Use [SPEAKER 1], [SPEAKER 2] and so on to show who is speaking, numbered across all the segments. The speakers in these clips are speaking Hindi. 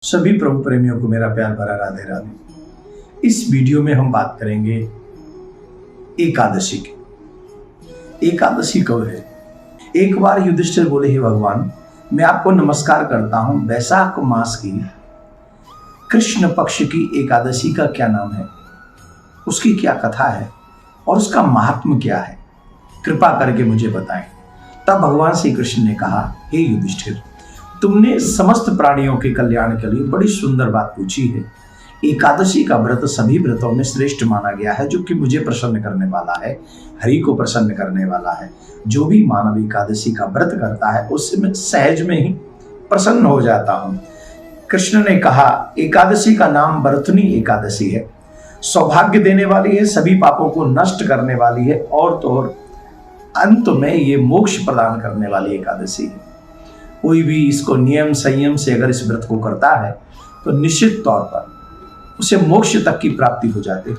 [SPEAKER 1] सभी प्रभु प्रेमियों को मेरा प्यार भरा राधे राधे। इस वीडियो में हम बात करेंगे एकादशी की। एकादशी कब है? एक बार युधिष्ठिर बोले, हे भगवान, मैं आपको नमस्कार करता हूं, वैशाख मास की कृष्ण पक्ष की एकादशी का क्या नाम है, उसकी क्या कथा है और उसका महात्म्य क्या है, कृपा करके मुझे बताएं। तब भगवान श्री कृष्ण ने कहा, हे युधिष्ठिर, तुमने समस्त प्राणियों के कल्याण के लिए बड़ी सुंदर बात पूछी है। एकादशी का व्रत सभी व्रतों में श्रेष्ठ माना गया है, जो कि मुझे प्रसन्न करने वाला है, हरि को प्रसन्न करने वाला है। जो भी मानव एकादशी का व्रत करता है उससे मैं सहज में ही प्रसन्न हो जाता हूँ। कृष्ण ने कहा, एकादशी का नाम बरथुनी एकादशी है, सौभाग्य देने वाली है, सभी पापों को नष्ट करने वाली है और तो और अंत में ये मोक्ष प्रदान करने वाली एकादशी है। कोई भी इसको नियम संयम से अगर इस व्रत को करता है तो निश्चित तौर पर उसे मोक्ष तक की प्राप्ति हो जाती है।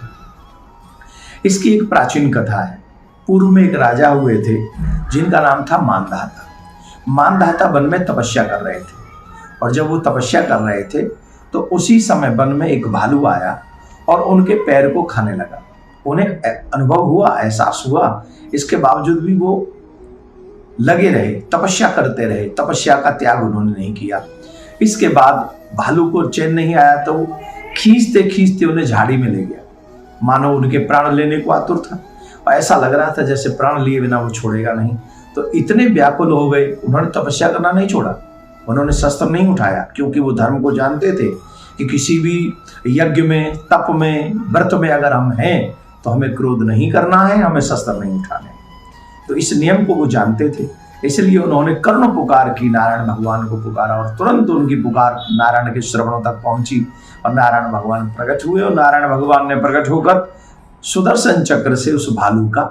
[SPEAKER 1] इसकी एक प्राचीन कथा है। पूर्व में एक राजा हुए थे जिनका नाम था मानधाता। मानधाता वन में तपस्या कर रहे थे और जब वो तपस्या कर रहे थे तो उसी समय वन में एक भालू आया और उनके पैर को खाने लगा। उन्हें अनुभव हुआ, एहसास हुआ, इसके बावजूद भी वो लगे रहे, तपस्या करते रहे, तपस्या का त्याग उन्होंने नहीं किया। इसके बाद भालू को चैन नहीं आया तो वो खींचते खींचते उन्हें झाड़ी में ले गया, मानो उनके प्राण लेने को आतुर था और ऐसा लग रहा था जैसे प्राण लिए बिना वो छोड़ेगा नहीं। तो इतने व्याकुल हो गए, उन्होंने तपस्या करना नहीं छोड़ा, उन्होंने शस्त्र नहीं उठाया, क्योंकि वो धर्म को जानते थे कि किसी भी यज्ञ में, तप में, व्रत में अगर हम हैं तो हमें क्रोध नहीं करना है, हमें शस्त्र नहीं उठाने। तो इस नियम को वो जानते थे, इसलिए उन्होंने कर्ण पुकार की, नारायण भगवान को पुकारा और तुरंत उनकी पुकार नारायण के श्रवणों तक पहुंची और नारायण भगवान प्रकट हुए और नारायण भगवान ने प्रकट होकर सुदर्शन चक्र से उस भालू का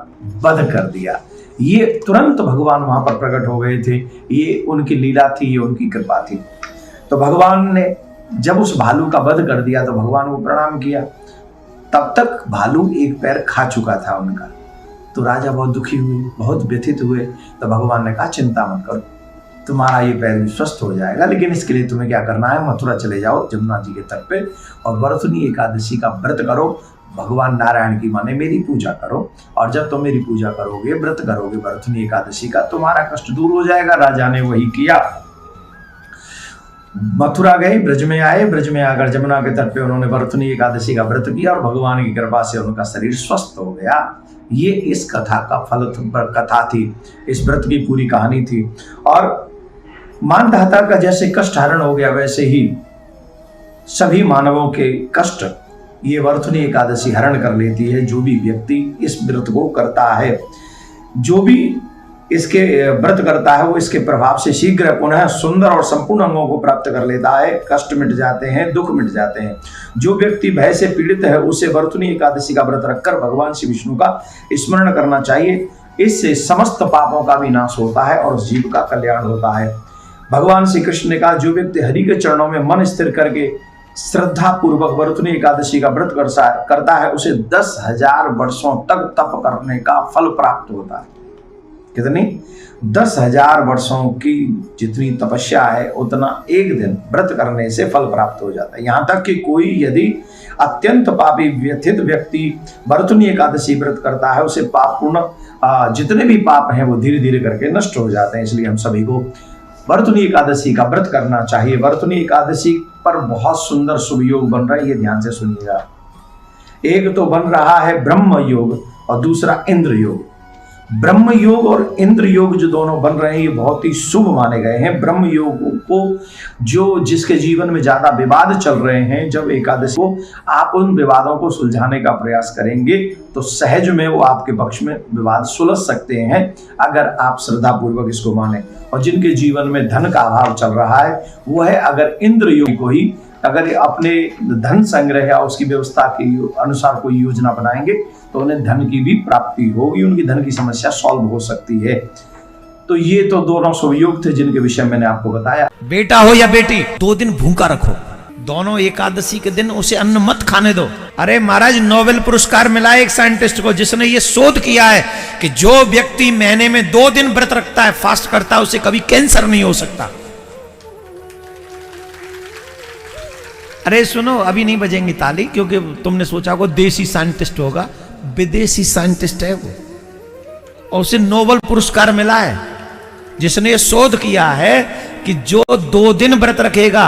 [SPEAKER 1] वध कर दिया। ये तुरंत भगवान वहां पर प्रकट हो गए थे, ये उनकी लीला थी, ये उनकी कृपा थी। तो भगवान ने जब उस भालू का वध कर दिया तो भगवान को प्रणाम किया। तब तक भालू एक पैर खा चुका था उनका। तो राजा बहुत दुखी हुए, बहुत व्यथित हुए। तो भगवान ने कहा, चिंता मत करो, तुम्हारा ये पैर भी स्वस्थ हो जाएगा, लेकिन इसके लिए तुम्हें क्या करना है, मथुरा चले जाओ जमुना जी के तट पे और बरथुनी एकादशी का व्रत करो, भगवान नारायण की माने मेरी पूजा करो। और जब तुम मेरी पूजा करोगे, व्रत करोगे बरथुनी एकादशी का, तुम्हारा कष्ट दूर हो जाएगा। राजा ने वही किया। मथुरा गए, ब्रज में आए, ब्रज में आकर जमुना के तट पे उन्होंने बरथुनी एकादशी का व्रत किया और भगवान की कृपा से उनका शरीर स्वस्थ हो गया। ये इस कथा का फल कथा थी, इस व्रत की पूरी कहानी थी। और मानधाता का जैसे कष्ट हरण हो गया, वैसे ही सभी मानवों के कष्ट ये बरथुनी एकादशी हरण कर लेती है। जो भी व्यक्ति इस व्रत को करता है, जो भी इसके व्रत करता है, वो इसके प्रभाव से शीघ्र पुनः सुंदर और संपूर्ण अंगों को प्राप्त कर लेता है। कष्ट मिट जाते हैं, दुख मिट जाते हैं। जो व्यक्ति भय से पीड़ित है उसे बरथुनी एकादशी का व्रत रखकर भगवान श्री विष्णु का स्मरण करना चाहिए। इससे समस्त पापों का भी नाश होता है और जीव का कल्याण होता है। भगवान श्री कृष्ण ने कहा, जो व्यक्ति हरि के चरणों में मन स्थिर करके श्रद्धा पूर्वक बरथुनी एकादशी का व्रत करता है, उसे 10,000 वर्षों तक तप करने का फल प्राप्त होता है। कितनी? 10,000 वर्षों की जितनी तपस्या है उतना एक दिन व्रत करने से फल प्राप्त हो जाता है। यहाँ तक कि कोई यदि अत्यंत पापी व्यथित व्यक्ति बरथुनी एकादशी व्रत करता है, उसे पाप पूर्ण जितने भी पाप हैं वो धीरे धीरे करके नष्ट हो जाते हैं। इसलिए हम सभी को बरथुनी एकादशी का व्रत करना चाहिए। बरथुनी एकादशी पर बहुत सुंदर शुभ योग बन रहा है, ये ध्यान से सुनिएगा। एक तो बन रहा है ब्रह्म योग और दूसरा इंद्र योग। ब्रह्म योग और इंद्र योग जो दोनों बन रहे हैं, ये बहुत ही शुभ माने गए हैं। ब्रह्म योग को जो जिसके जीवन में ज्यादा विवाद चल रहे हैं, जब एकादशी को आप उन विवादों को सुलझाने का प्रयास करेंगे तो सहज में वो आपके पक्ष में विवाद सुलझ सकते हैं, अगर आप श्रद्धा पूर्वक इसको माने। और जिनके जीवन में धन का अभाव चल रहा है, वो है अगर इंद्र योग को ही अगर अपने धन संग्रह या उसकी व्यवस्था के अनुसार कोई योजना बनाएंगे तो उन्हें धन की भी प्राप्ति होगी, उनकी धन की समस्या सॉल्व हो सकती है। तो ये तो दोनों शुभ योग थे जिनके विषय मैंने आपको बताया।
[SPEAKER 2] बेटा हो या बेटी, 2 दिन भूखा रखो, दोनों एकादशी के दिन उसे अन्न मत खाने दो। अरे महाराज, नोबेल पुरस्कार मिला है एक साइंटिस्ट को जिसने ये शोध किया है कि जो व्यक्ति महीने में 2 दिन व्रत रखता है, फास्ट करता है, उसे कभी कैंसर नहीं हो सकता। अरे सुनो, अभी नहीं बजेंगी ताली, क्योंकि तुमने सोचा को देसी साइंटिस्ट होगा। विदेशी साइंटिस्ट है वो, और उसे नोबेल पुरस्कार मिला है, जिसने ये शोध किया है कि जो 2 दिन व्रत रखेगा,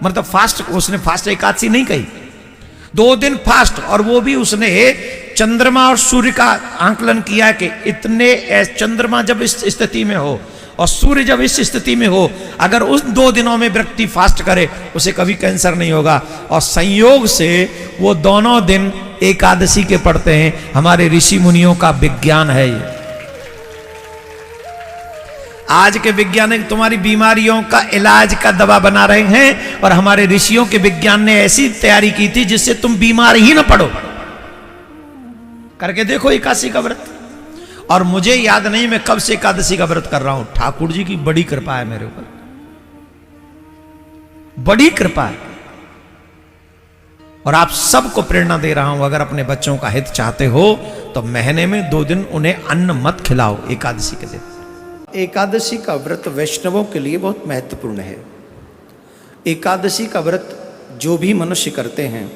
[SPEAKER 2] मतलब फास्ट, उसने फास्ट एकादशी नहीं कही, 2 दिन फास्ट, और वो भी उसने चंद्रमा और सूर्य का आंकलन किया कि इतने चंद्रमा जब इस स्थिति में हो और सूर्य जब इस स्थिति में हो, अगर उस 2 दिनों में व्यक्ति फास्ट करे उसे कभी कैंसर नहीं होगा। और संयोग से वो दोनों दिन एकादशी के पड़ते हैं। हमारे ऋषि मुनियों का विज्ञान है ये। आज के वैज्ञानिक तुम्हारी बीमारियों का इलाज का दवा बना रहे हैं, और हमारे ऋषियों के विज्ञान ने ऐसी तैयारी की थी जिससे तुम बीमार ही ना पड़ो। करके देखो एकादशी का व्रत। और मुझे याद नहीं मैं कब से एकादशी का व्रत कर रहा हूं। ठाकुर जी की बड़ी कृपा है मेरे ऊपर, बड़ी कृपा है। और आप सबको प्रेरणा दे रहा हूं, अगर अपने बच्चों का हित चाहते हो तो महीने में 2 दिन उन्हें अन्न मत खिलाओ एकादशी के दिन। एकादशी का व्रत वैष्णवों के लिए बहुत महत्वपूर्ण है। एकादशी का व्रत जो भी मनुष्य करते हैं,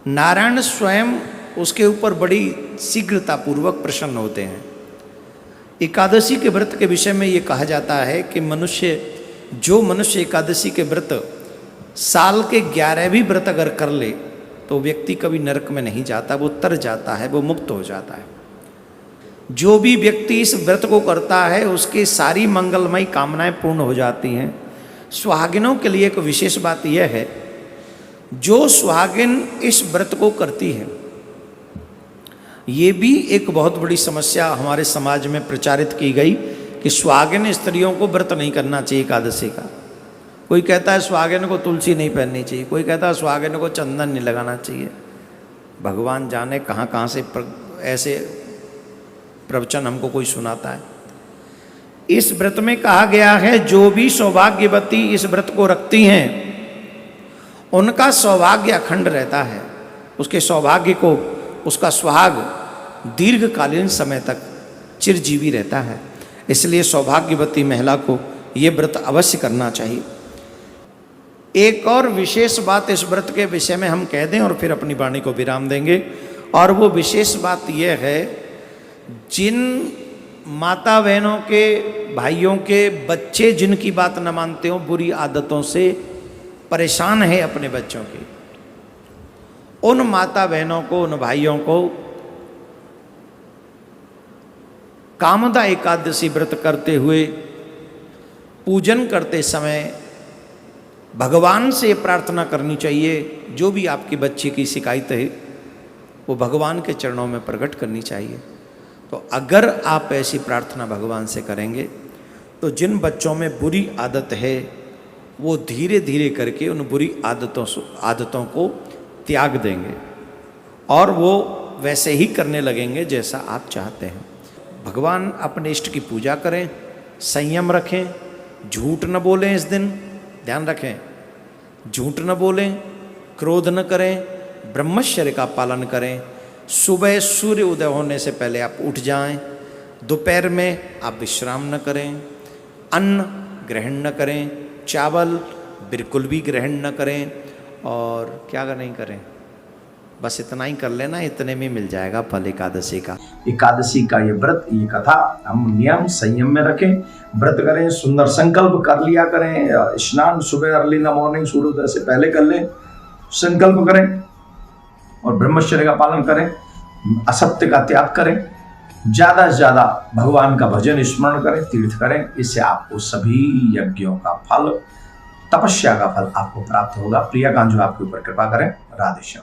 [SPEAKER 2] नारायण स्वयं उसके ऊपर बड़ी शीघ्रतापूर्वक प्रसन्न होते हैं। एकादशी के व्रत के विषय में ये कहा जाता है कि जो मनुष्य एकादशी के व्रत साल के 11वें व्रत अगर कर ले तो व्यक्ति कभी नरक में नहीं जाता, वो तर जाता है, वो मुक्त हो जाता है। जो भी व्यक्ति इस व्रत को करता है उसकी सारी मंगलमयी कामनाएं पूर्ण हो जाती हैं। सुहागिनों के लिए एक विशेष बात यह है, जो सुहागिन इस व्रत को करती है, ये भी एक बहुत बड़ी समस्या हमारे समाज में प्रचारित की गई कि सुहागिन स्त्रियों को व्रत नहीं करना चाहिए एकादशी का। कोई कहता है सुहागिन को तुलसी नहीं पहननी चाहिए, कोई कहता है सुहागिन को चंदन नहीं लगाना चाहिए। भगवान जाने कहाँ कहाँ से ऐसे प्रवचन हमको कोई सुनाता है। इस व्रत में कहा गया है जो भी सौभाग्यवती इस व्रत को रखती हैं उनका सौभाग्य अखंड रहता है, उसके सौभाग्य को, उसका सुहाग दीर्घकालीन समय तक चिरजीवी रहता है। इसलिए सौभाग्यवती महिला को ये व्रत अवश्य करना चाहिए। एक और विशेष बात इस व्रत के विषय में हम कह दें और फिर अपनी वाणी को विराम देंगे, और वो विशेष बात यह है, जिन माता बहनों के, भाइयों के बच्चे जिनकी बात न मानते हो, बुरी आदतों से परेशान है अपने बच्चों की, उन माता बहनों को, उन भाइयों को कामदा एकादशी व्रत करते हुए पूजन करते समय भगवान से प्रार्थना करनी चाहिए। जो भी आपकी बच्चे की शिकायत है वो भगवान के चरणों में प्रकट करनी चाहिए। तो अगर आप ऐसी प्रार्थना भगवान से करेंगे तो जिन बच्चों में बुरी आदत है वो धीरे धीरे करके उन बुरी आदतों को त्याग देंगे और वो वैसे ही करने लगेंगे जैसा आप चाहते हैं। भगवान अपने इष्ट की पूजा करें, संयम रखें, झूठ न बोलें। इस दिन ध्यान रखें, झूठ न बोलें, क्रोध न करें, ब्रह्मचर्य का पालन करें। सुबह सूर्य उदय होने से पहले आप उठ जाएं। दोपहर में आप विश्राम न करें, अन्न ग्रहण न करें, चावल बिल्कुल भी ग्रहण न करें, और क्या नहीं करें, बस इतना ही कर लेना, इतने में मिल जाएगा फल एकादशी का।
[SPEAKER 1] एकादशी का ये व्रत, ये कथा हम नियम संयम में रखें, व्रत करें, सुंदर संकल्प कर लिया करें। स्नान सुबह अर्ली इन द मॉर्निंग सूर्योदय से पहले कर लें, संकल्प करें और ब्रह्मचर्य का पालन करें, असत्य का त्याग करें, ज्यादा से ज्यादा भगवान का भजन स्मरण करें, तीर्थ करें। इससे आपको सभी यज्ञों का फल, तपस्या का फल आपको प्राप्त होगा। प्रिया कांजू आपके ऊपर कृपा करें। राधे श्याम।